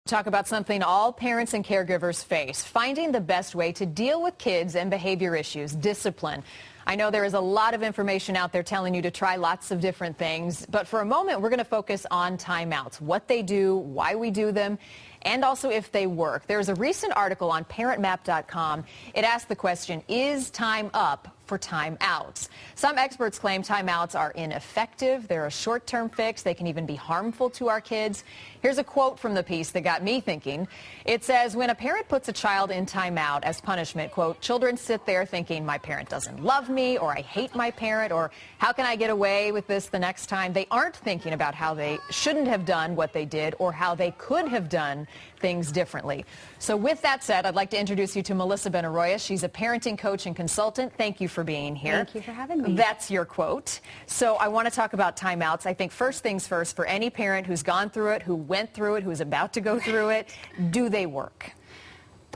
Talk about something all parents and caregivers face, finding the best way to deal with kids and behavior issues, discipline. I know there is a lot of information out there telling you to try lots of different things, but for a moment we're going to focus on timeouts, what they do, why we do them, and also if they work. There's a recent article on ParentMap.com. It asked the question, is time up for timeouts? Some experts claim timeouts are ineffective. They're a short-term fix. They can even be harmful to our kids. Here's a quote from the piece that got me thinking. It says, when a parent puts a child in timeout as punishment, quote, children sit there thinking my parent doesn't love me, or I hate my parent, or how can I get away with this the next time? They aren't thinking about how they shouldn't have done what they did or how they could have done things differently. So with that said, I'd like to introduce you to Melissa Benaroya. She's a parenting coach and consultant. Thank you for being here. Thank you for having me. That's your quote. So I want to talk about timeouts. I think first things first, for any parent who's gone through it, who went through it, who's about to go through it, do they work?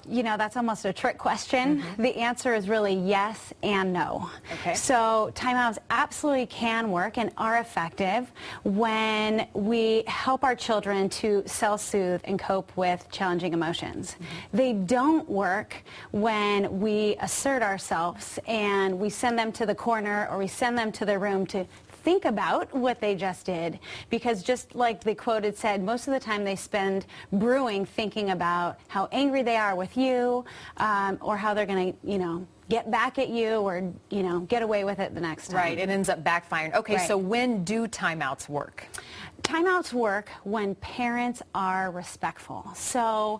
You know, that's almost a trick question. The answer is really yes and no. Okay. So timeouts absolutely can work and are effective when we help our children to self-soothe and cope with challenging emotions. They don't work when we assert ourselves and we send them to the corner or we send them to their room to think about what they just did, because just like the quote had said, most of the time they spend brewing thinking about how angry they are with you, or how they're going to, get back at you, or, get away with it the next time. Right, it ends up backfiring. Okay, Right. So when do timeouts work? Timeouts work when parents are respectful. So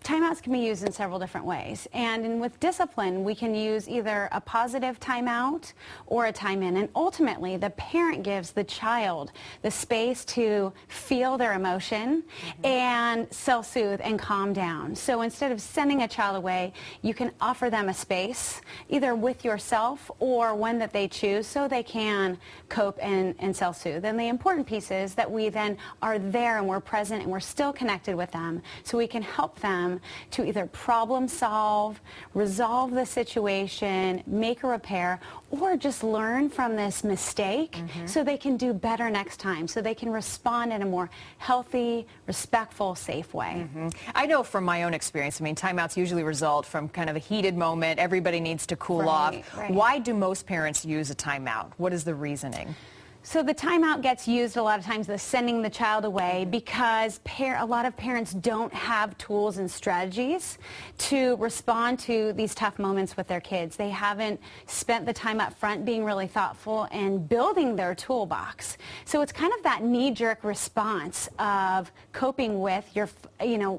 timeouts can be used in several different ways. And with discipline, we can use either a positive timeout or a time in. And ultimately, the parent gives the child the space to feel their emotion and self-soothe and calm down. So instead of sending a child away, you can offer them a space, either with yourself or one that they choose, so they can cope and self-soothe. And the important piece is that we then are there and we're present and we're still connected with them, so we can help them to either problem solve, resolve the situation, make a repair, or just learn from this mistake so they can do better next time, so they can respond in a more healthy, respectful, safe way. I know from my own experience, timeouts usually result from kind of a heated moment. Everybody needs to cool off. Right. Why do most parents use a timeout? What is the reasoning? So the timeout gets used a lot of times, the sending the child away, because a lot of parents don't have tools and strategies to respond to these tough moments with their kids. They haven't spent the time up front being really thoughtful and building their toolbox. So it's kind of that knee-jerk response of coping with your,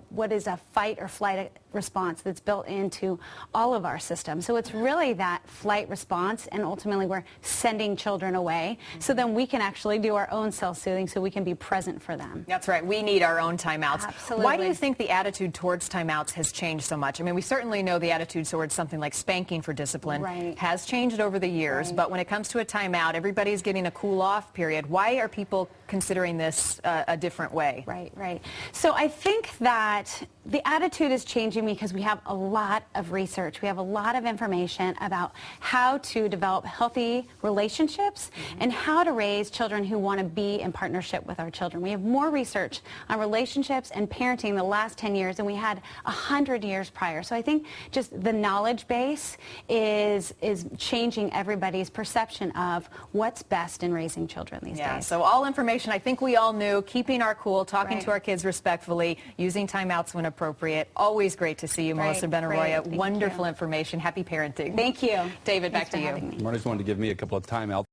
what is a fight or flight response that's built into all of our systems. So it's really that flight response, and ultimately we're sending children away, so then we can actually do our own self-soothing, so we can be present for them. That's right. We need our own timeouts. Absolutely. Why do you think the attitude towards timeouts has changed so much? We certainly know the attitude towards something like spanking for discipline has changed over the years, but when it comes to a timeout, everybody's getting a cool-off period. Why are people considering this a different way? Right. So I think that the attitude is changing because we have a lot of research. We have a lot of information about how to develop healthy relationships and how to raise children who want to be in partnership with our children. We have more research on relationships and parenting the last 10 years than we had 100 years prior. So I think just the knowledge base is changing everybody's perception of what's best in raising children these days. So all information I think we all knew, keeping our cool, talking to our kids respectfully, using timeouts when appropriate. Always great to see you, Melissa Benaroya. Wonderful information. Happy parenting. Thank you. David, back to you. Marty's wanted to give me a couple of timeouts.